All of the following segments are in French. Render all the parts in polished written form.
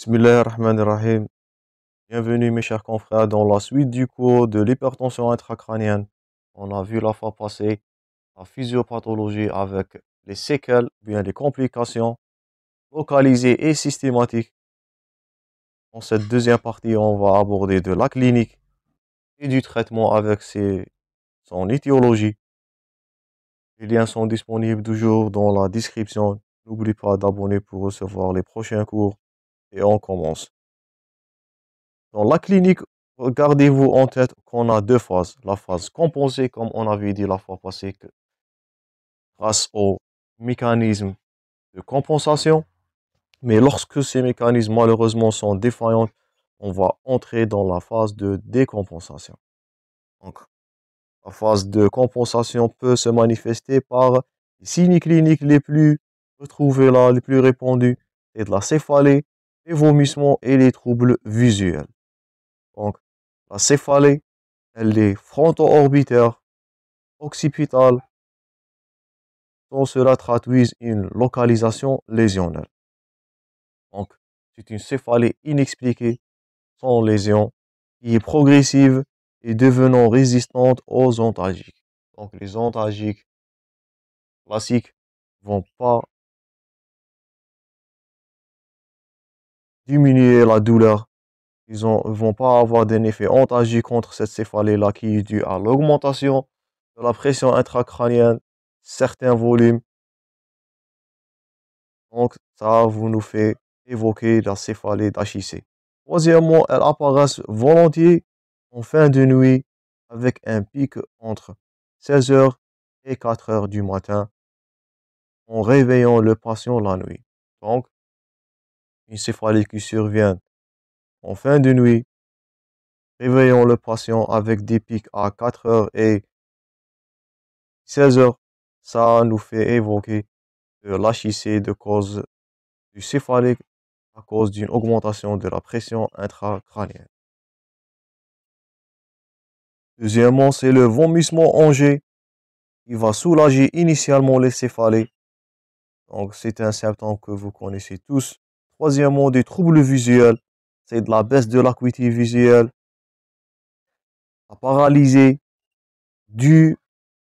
Bismillahirrahmanirrahim. Bienvenue mes chers confrères dans la suite du cours de l'hypertension intracrânienne. On a vu la fois passée la physiopathologie avec les séquelles, bien les complications localisées et systématiques. Dans cette deuxième partie, on va aborder de la clinique et du traitement avec son étiologie. Les liens sont disponibles toujours dans la description. N'oublie pas d'abonner pour recevoir les prochains cours et on commence. Dans la clinique, gardez-vous en tête qu'on a deux phases. La phase compensée, comme on avait dit la fois passée, que grâce au mécanisme de compensation. Mais lorsque ces mécanismes malheureusement sont défaillants, on va entrer dans la phase de décompensation. Donc, la phase de compensation peut se manifester par les signes cliniques les plus retrouvés là, les plus répandus, et de la céphalée, les vomissements et les troubles visuels. Donc, la céphalée, elle est fronto-orbitaire, occipitale, sans cela traduise une localisation lésionnelle. Donc, c'est une céphalée inexpliquée, sans lésion, qui est progressive et devenant résistante aux antalgiques. Donc, les antalgiques classiques vont pas diminuer la douleur. Ils vont pas avoir d'un effet antalgique contre cette céphalée-là qui est due à l'augmentation de la pression intracrânienne, certains volumes. Donc, ça vous nous fait évoquer la céphalée d'HIC. Troisièmement, elles apparaissent volontiers en fin de nuit avec un pic entre 16 heures et 4 heures du matin en réveillant le patient la nuit. Donc, une céphalée qui survient en fin de nuit, réveillant le patient avec des pics à 4 heures et 16 heures, ça nous fait évoquer l'HIC de cause du céphalée à cause d'une augmentation de la pression intracrânienne. Deuxièmement, c'est le vomissement en jet qui va soulager initialement les céphalées. Donc, c'est un symptôme que vous connaissez tous. Troisièmement, des troubles visuels. C'est de la baisse de l'acuité visuelle, la paralysie du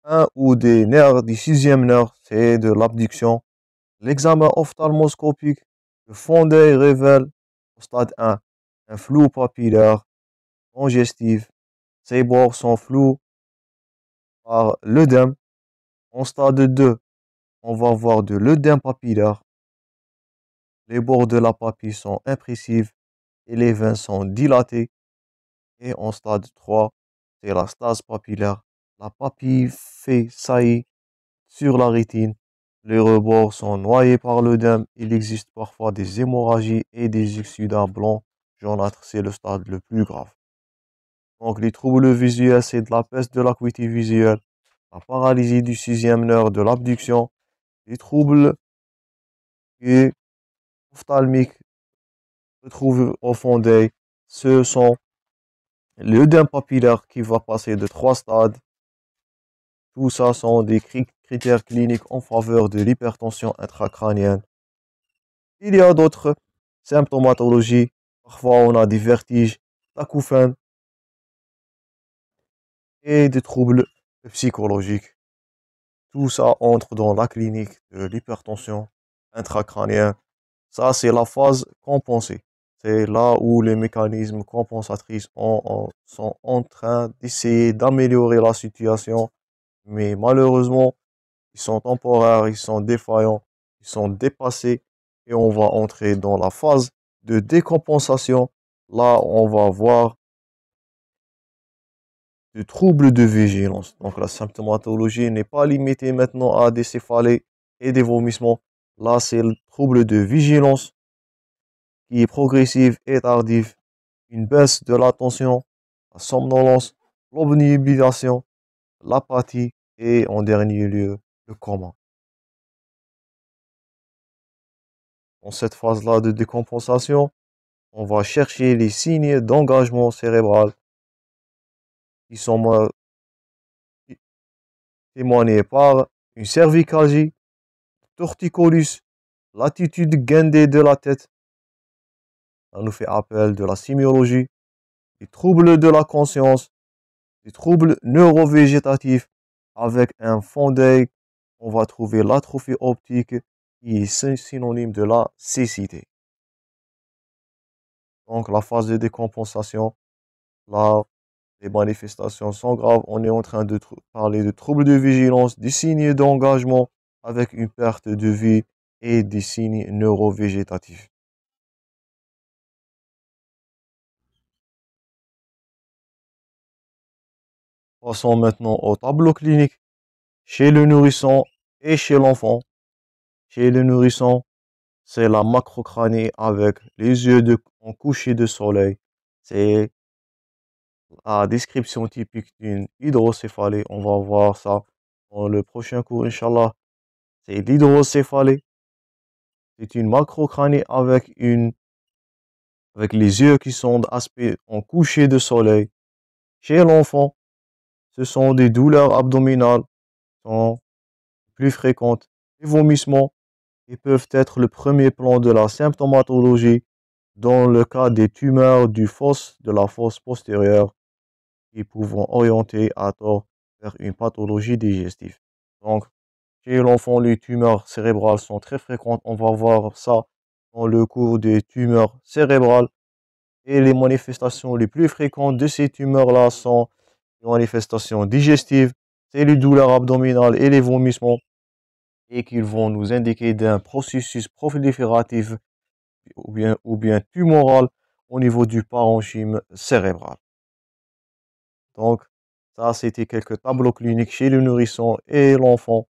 un ou des nerfs du sixième nerf, c'est de l'abduction. L'examen ophtalmoscopique, le fond d'œil révèle au stade 1 un flou papillaire congestif. Ces bords sont flous par l'œdème. En stade 2, on va voir de l'œdème papillaire. Les bords de la papille sont impressifs et les veines sont dilatées. Et en stade 3, c'est la stase papillaire. La papille fait saillie sur la rétine. Les rebords sont noyés par l'œdème. Il existe parfois des hémorragies et des exsudats blancs jaunâtres. C'est le stade le plus grave. Donc les troubles visuels, c'est de la perte de l'acuité visuelle, la paralysie du sixième nerf de l'abduction, les troubles ophtalmiques retrouvés au fond d'œil. Ce sont l'œdème papillaire qui va passer de 3 stades. Tout ça sont des critères cliniques en faveur de l'hypertension intracrânienne. Il y a d'autres symptomatologies. Parfois, on a des vertiges, d'acouphènes et des troubles psychologiques. Tout ça entre dans la clinique de l'hypertension intracrânienne. Ça, c'est la phase compensée. C'est là où les mécanismes compensatrices sont en train d'essayer d'améliorer la situation. Mais malheureusement, ils sont temporaires, ils sont défaillants, ils sont dépassés. Et on va entrer dans la phase de décompensation. Là, on va voir de troubles de vigilance. Donc la symptomatologie n'est pas limitée maintenant à des céphalées et des vomissements. Là, c'est le trouble de vigilance qui est progressive et tardive. Une baisse de l'attention, la somnolence, l'obnubilation, l'apathie et en dernier lieu, le coma. Dans cette phase-là de décompensation, on va chercher les signes d'engagement cérébral qui sont témoignés par une cervicalgie, torticollis, l'attitude guindée de la tête, Ça nous fait appel de la sémiologie, des troubles de la conscience, des troubles neurovégétatifs. Avec un fond d'œil, on va trouver l'atrophie optique qui est synonyme de la cécité. Donc la phase de décompensation, là, les manifestations sont graves. On est en train de parler de troubles de vigilance, des signes d'engagement avec une perte de vie et des signes neurovégétatifs. Passons maintenant au tableau clinique chez le nourrisson et chez l'enfant. Chez le nourrisson, c'est la macrocranie avec les yeux en coucher de soleil. C'est la description typique d'une hydrocéphalie. On va voir ça dans le prochain cours, Inch'Allah. C'est l'hydrocéphalie. C'est une macrocranie avec les yeux qui sont d'aspect en coucher de soleil. Chez l'enfant, ce sont des douleurs abdominales sont plus fréquentes. Les vomissements, ils peuvent être le premier plan de la symptomatologie dans le cas des tumeurs de la fosse postérieure qui pouvant orienter à tort vers une pathologie digestive. Donc, chez l'enfant, les tumeurs cérébrales sont très fréquentes. On va voir ça dans le cours des tumeurs cérébrales. Et les manifestations les plus fréquentes de ces tumeurs-là sont les manifestations digestives, c'est les douleurs abdominales et les vomissements, et qu'ils vont nous indiquer d'un processus prolifératif ou bien tumoral au niveau du parenchyme cérébral. Donc, ça, c'était quelques tableaux cliniques chez le nourrisson et l'enfant.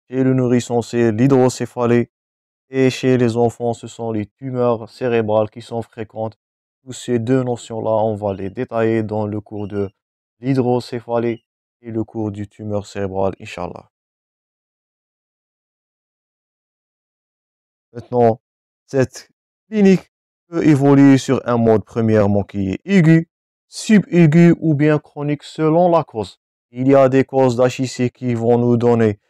Chez le nourrisson, c'est l'hydrocéphalie. Et chez les enfants, ce sont les tumeurs cérébrales qui sont fréquentes. Toutes ces deux notions-là, on va les détailler dans le cours de l'hydrocéphalie et le cours du tumeur cérébrale, Inch'Allah. Maintenant, cette clinique peut évoluer sur un mode premièrement qui est aigu, subaigu ou bien chronique selon la cause. Il y a des causes d'HIC qui vont nous donner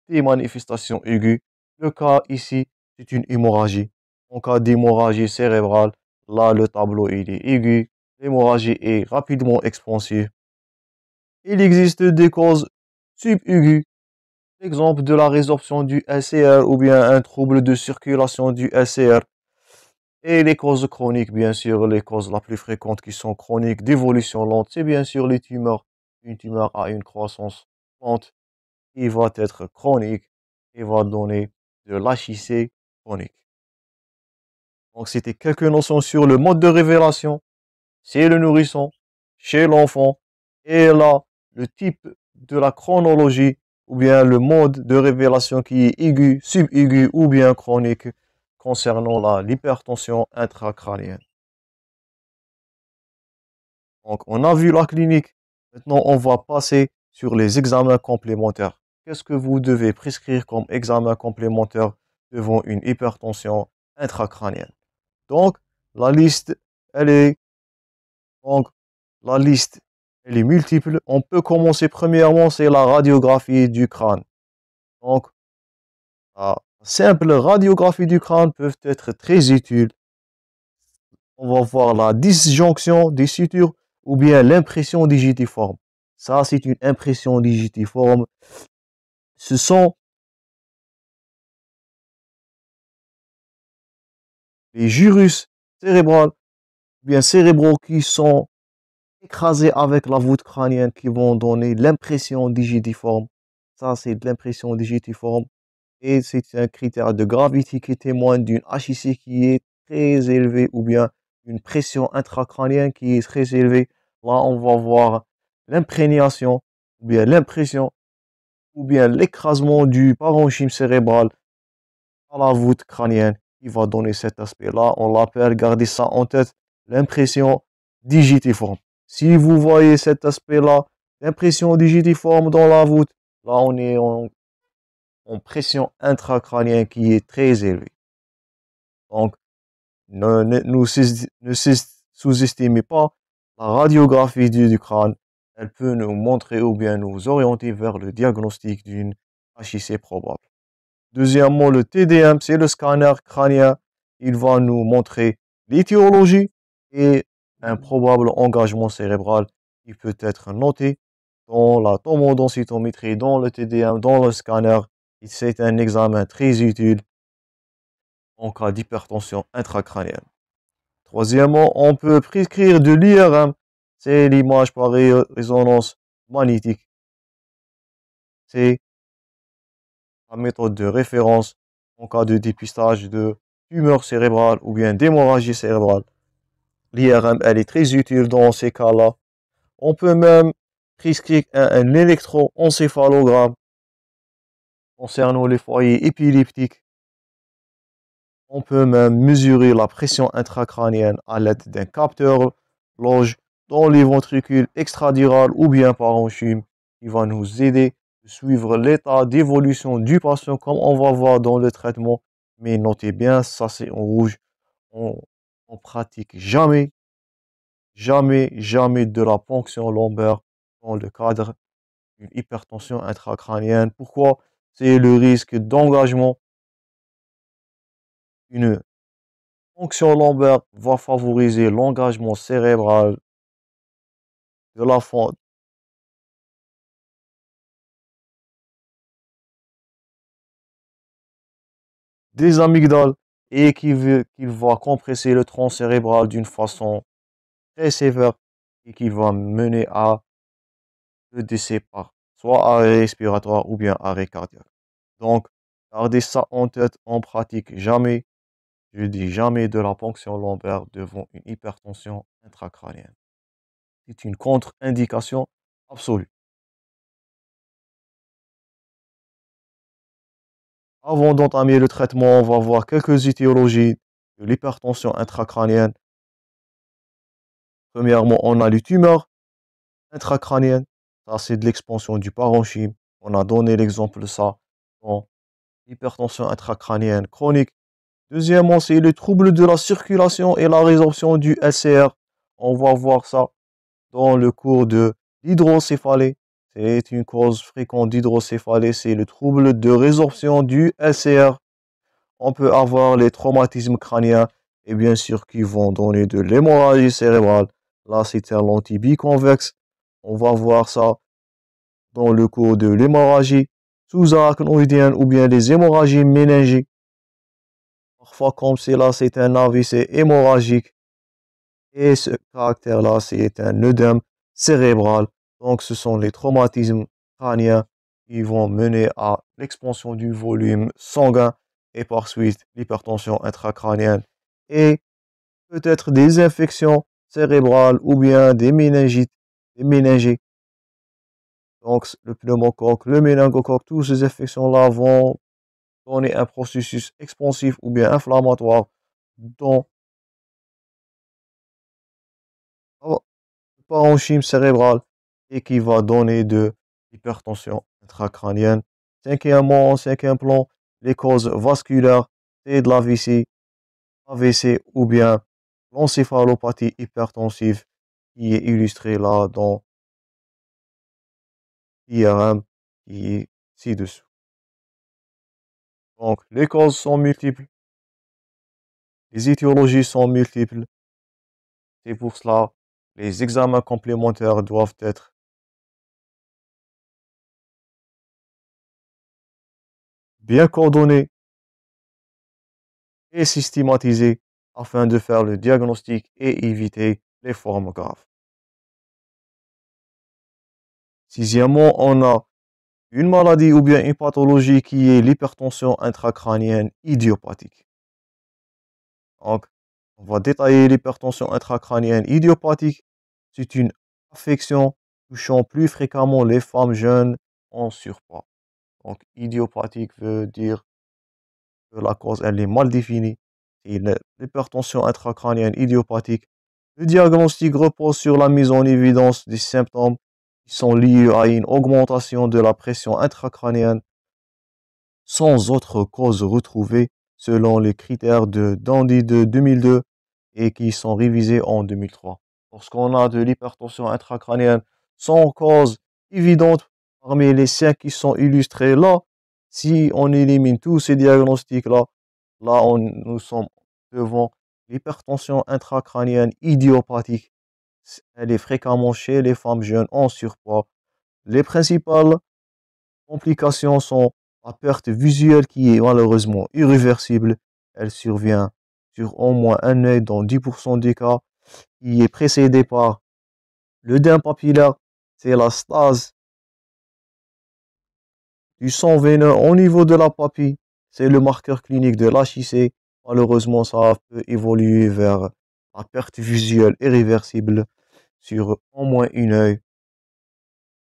des manifestations aiguës. Le cas ici, c'est une hémorragie. En cas d'hémorragie cérébrale, là, le tableau il est aigu. L'hémorragie est rapidement expansive. Il existe des causes subaiguës. Exemple de la résorption du LCR ou bien un trouble de circulation du LCR. Et les causes chroniques, bien sûr, les causes la plus fréquentes qui sont chroniques d'évolution lente, c'est bien sûr les tumeurs. Une tumeur a une croissance lente qui va être chronique et va donner de l'HIC chronique. Donc, c'était quelques notions sur le mode de révélation. C'est le nourrisson, chez l'enfant, et là, le type de la chronologie, ou bien le mode de révélation qui est aigu, subaigu ou bien chronique concernant l'hypertension intracrânienne. Donc, on a vu la clinique. Maintenant, on va passer sur les examens complémentaires. Qu'est-ce que vous devez prescrire comme examen complémentaire devant une hypertension intracrânienne? Donc, la liste, elle est, donc, la liste, elle est multiple. On peut commencer premièrement, c'est la radiographie du crâne. Donc, la simple radiographie du crâne peut être très utile. On va voir la disjonction des sutures ou bien l'impression digitiforme. Ça, c'est une impression digitiforme. Ce sont les gyrus cérébrales, bien cérébraux qui sont écrasés avec la voûte crânienne qui vont donner l'impression digitiforme. Ça, c'est de l'impression digitiforme. Et c'est un critère de gravité qui témoigne d'une HIC qui est très élevée ou bien une pression intracrânienne qui est très élevée. Là, on va voir l'imprégnation ou bien l'impression ou bien l'écrasement du parenchyme cérébral à la voûte crânienne qui va donner cet aspect-là. On l'appelle, gardez ça en tête, l'impression digitiforme. Si vous voyez cet aspect-là, l'impression digitiforme dans la voûte, là on est en pression intracrânienne qui est très élevée. Donc, ne sous-estimez pas la radiographie du crâne. Elle peut nous montrer ou bien nous orienter vers le diagnostic d'une HIC probable. Deuxièmement, le TDM, c'est le scanner crânien il va nous montrer l'étiologie et un probable engagement cérébral qui peut être noté dans la tomodensitométrie, dans le TDM, dans le scanner. C'est un examen très utile en cas d'hypertension intracrânienne. Troisièmement, on peut prescrire de l'IRM, c'est l'image par résonance magnétique. C'est la méthode de référence en cas de dépistage de tumeur cérébrale ou bien d'hémorragie cérébrale. L'IRM, elle est très utile dans ces cas-là. On peut même prescrire un électroencéphalogramme concernant les foyers épileptiques. On peut même mesurer la pression intracrânienne à l'aide d'un capteur loge dans les ventricules extradurales ou bien parenchyme qui va nous aider à suivre l'état d'évolution du patient comme on va voir dans le traitement. Mais notez bien, ça c'est en rouge. On pratique jamais de la ponction lombaire dans le cadre d'une hypertension intracrânienne. Pourquoi? C'est le risque d'engagement. Une ponction lombaire va favoriser l'engagement cérébral de la fente des amygdales et qu'il va compresser le tronc cérébral d'une façon très sévère et qui va mener à le décès par soit arrêt respiratoire ou bien arrêt cardiaque. Donc, gardez ça en tête, on pratique jamais, je dis jamais de la ponction lombaire devant une hypertension intracrânienne. C'est une contre-indication absolue. Avant d'entamer le traitement, on va voir quelques étiologies de l'hypertension intracrânienne. Premièrement, on a les tumeurs intracrâniennes. Ça, c'est de l'expansion du parenchyme. On a donné l'exemple de ça dans l'hypertension intracrânienne chronique. Deuxièmement, c'est les troubles de la circulation et la résorption du LCR. On va voir ça dans le cours de l'hydrocéphalie. C'est une cause fréquente d'hydrocéphalie, c'est le trouble de résorption du LCR. On peut avoir les traumatismes crâniens et bien sûr qui vont donner de l'hémorragie cérébrale. Là, c'est un lentille biconvexe. On va voir ça dans le cours de l'hémorragie sous-arachnoïdienne ou bien les hémorragies méningiques. Parfois, comme c'est là, c'est un AVC hémorragique. Et ce caractère-là, c'est un œdème cérébral. Donc, ce sont les traumatismes crâniens qui vont mener à l'expansion du volume sanguin et par suite l'hypertension intracrânienne et peut-être des infections cérébrales ou bien des méningites, des méningies. Donc, le pneumocoque, le méningocoque, toutes ces infections-là vont donner un processus expansif ou bien inflammatoire dans le parenchyme cérébral et qui va donner de l'hypertension intracrânienne. Cinquièmement, en cinquième plan, les causes vasculaires, c'est de l'AVC ou bien l'encéphalopathie hypertensive qui est illustrée là dans l'IRM qui est ci-dessous. Donc, les causes sont multiples, les étiologies sont multiples. C'est pour cela les examens complémentaires doivent être bien coordonnés et systématisés afin de faire le diagnostic et éviter les formes graves. Sixièmement, on a une maladie ou bien une pathologie qui est l'hypertension intracrânienne idiopathique. Donc, on va détailler l'hypertension intracrânienne idiopathique. C'est une affection touchant plus fréquemment les femmes jeunes en surpoids. Donc, idiopathique veut dire que la cause, elle est mal définie. C'est l'hypertension intracrânienne idiopathique. Le diagnostic repose sur la mise en évidence des symptômes qui sont liés à une augmentation de la pression intracrânienne sans autre cause retrouvée selon les critères de Dandy de 2002 et qui sont révisés en 2003. Lorsqu'on a de l'hypertension intracrânienne sans cause évidente parmi les 5 qui sont illustrés là, si on élimine tous ces diagnostics là, nous sommes devant l'hypertension intracrânienne idiopathique. Elle est fréquemment chez les femmes jeunes en surpoids. Les principales complications sont la perte visuelle qui est malheureusement irréversible. Elle survient sur au moins un œil dans 10% des cas, qui est précédée par l'œdème papillaire, c'est la stase du sang veineux au niveau de la papille, c'est le marqueur clinique de l'HIC. Malheureusement, ça peut évoluer vers la perte visuelle irréversible sur au moins une œil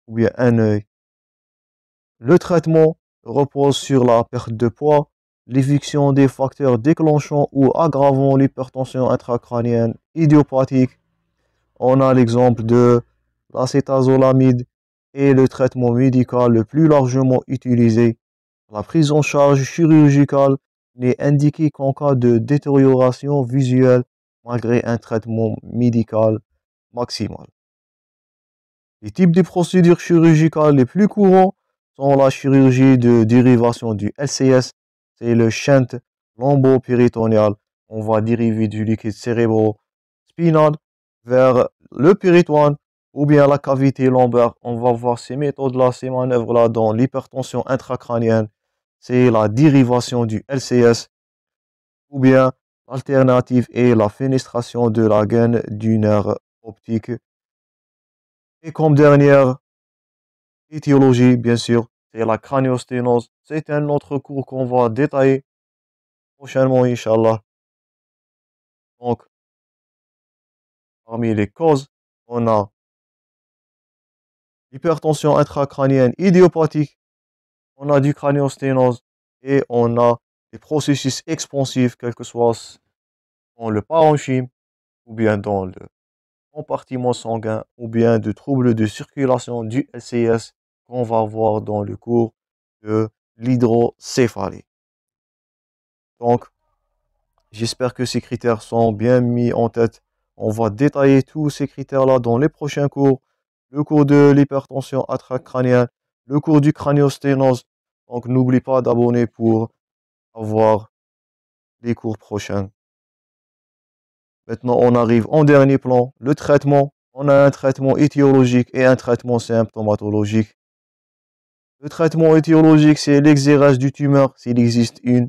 ou bien un œil. Le traitement repose sur la perte de poids, l'éviction des facteurs déclenchant ou aggravant l'hypertension intracrânienne idiopathique. On a l'exemple de l'acétazolamide et le traitement médical le plus largement utilisé. La prise en charge chirurgicale n'est indiquée qu'en cas de détérioration visuelle malgré un traitement médical maximal. Les types de procédures chirurgicales les plus courants sont la chirurgie de dérivation du LCS, c'est le shunt lombo-péritonéal. On va dériver du liquide cérébro-spinal vers le péritoine ou bien la cavité lombaire. On va voir ces méthodes-là, ces manœuvres-là dans l'hypertension intracrânienne. C'est la dérivation du LCS ou bien l'alternative est la fenestration de la gaine du nerf optique. Et comme dernière étiologie, bien sûr, c'est la craniosténose. C'est un autre cours qu'on va détailler prochainement, Inch'Allah. Donc, parmi les causes, on a l'hypertension intracrânienne idiopathique, on a du craniosténose et on a des processus expansifs, quel que soit dans le parenchyme ou bien dans le compartiment sanguin ou bien de troubles de circulation du LCS qu'on va voir dans le cours de l'hydrocéphalie. Donc, j'espère que ces critères sont bien mis en tête. On va détailler tous ces critères-là dans les prochains cours. Le cours de l'hypertension intracrânienne, le cours du craniosténose. Donc, n'oublie pas d'abonner pour avoir les cours prochains. Maintenant, on arrive en dernier plan, le traitement. On a un traitement étiologique et un traitement symptomatologique. Le traitement étiologique, c'est l'exérèse du tumeur, s'il existe une.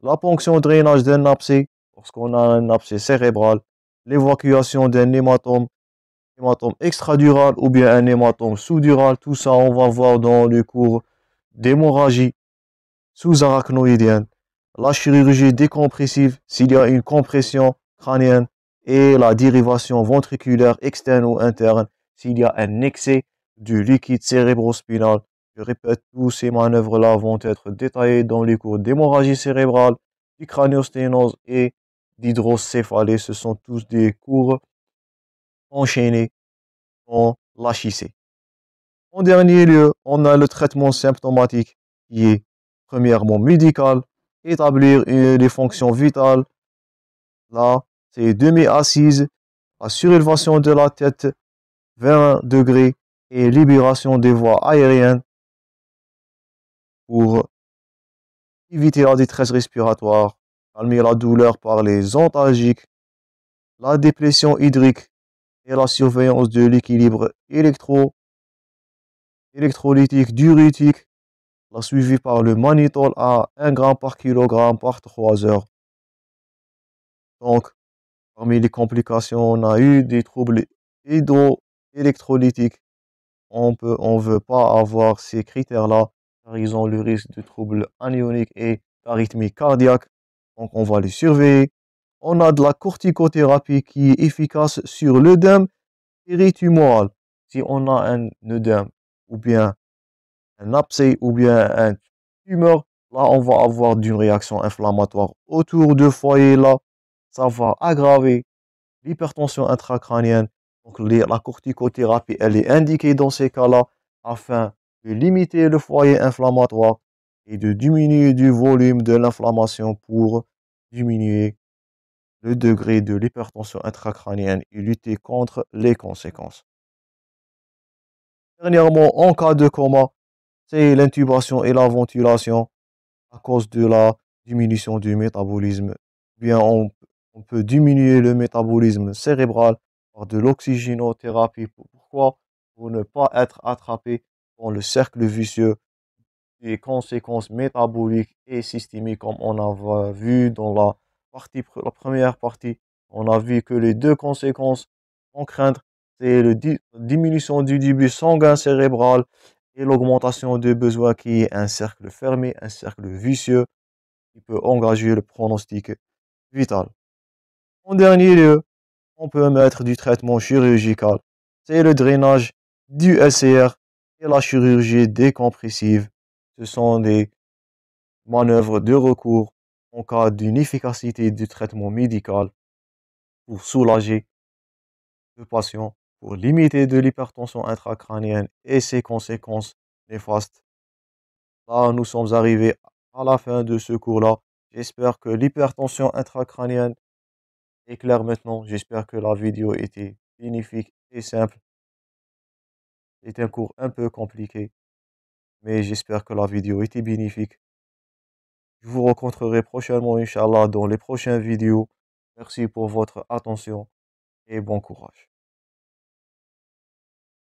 La ponction drainage d'un abcès, lorsqu'on a un abcès cérébral. L'évacuation d'un hématome extradural ou bien un hématome sous-dural. Tout ça, on va voir dans le cours d'hémorragie sous-arachnoïdienne. La chirurgie décompressive, s'il y a une compression crânienne et la dérivation ventriculaire externe ou interne, s'il y a un excès du liquide cérébrospinal. Je répète, tous ces manœuvres-là vont être détaillées dans les cours d'hémorragie cérébrale, du craniosténose et d'hydrocéphalie. Ce sont tous des cours enchaînés en l'HIC. En dernier lieu, on a le traitement symptomatique qui est premièrement médical, établir les fonctions vitales. Là, c'est demi-assise, la surélévation de la tête, 20 degrés et libération des voies aériennes pour éviter la détresse respiratoire, calmer la douleur par les antalgiques, la déplétion hydrique et la surveillance de l'équilibre électrolytique diurétique, la suivie par le mannitol à 1 g par kg par 3 heures. Donc, parmi les complications, on a eu des troubles hydroélectrolytiques. On ne veut pas avoir ces critères-là, car ils ont le risque de troubles anioniques et d'arythmie cardiaque. Donc, on va les surveiller. On a de la corticothérapie qui est efficace sur l'œdème péritumoral. Si on a un œdème ou bien un abcès ou bien un tumeur, là, on va avoir une réaction inflammatoire autour de foyer là. Ça va aggraver l'hypertension intracrânienne. Donc, la corticothérapie, elle est indiquée dans ces cas-là afin de limiter le foyer inflammatoire et de diminuer du volume de l'inflammation pour diminuer le degré de l'hypertension intracrânienne et lutter contre les conséquences. Dernièrement, en cas de coma, c'est l'intubation et la ventilation à cause de la diminution du métabolisme Bien, on peut diminuer le métabolisme cérébral par de l'oxygénothérapie. Pourquoi? Pour ne pas être attrapé dans le cercle vicieux des conséquences métaboliques et systémiques, comme on a vu dans la première partie. On a vu que les deux conséquences à craindre, c'est la diminution du débit sanguin cérébral et l'augmentation des besoins qui est un cercle fermé, un cercle vicieux qui peut engager le pronostic vital. En dernier lieu, on peut mettre du traitement chirurgical. C'est le drainage du SCR et la chirurgie décompressive. Ce sont des manœuvres de recours en cas d'inefficacité du traitement médical pour soulager le patient, pour limiter de l'hypertension intracrânienne et ses conséquences néfastes. Là, nous sommes arrivés à la fin de ce cours-là. J'espère que l'hypertension intracrânienne est claire maintenant. J'espère que la vidéo était bénéfique et simple. C'est un cours un peu compliqué, mais j'espère que la vidéo était bénéfique. Je vous rencontrerai prochainement, Inch'Allah, dans les prochaines vidéos. Merci pour votre attention et bon courage.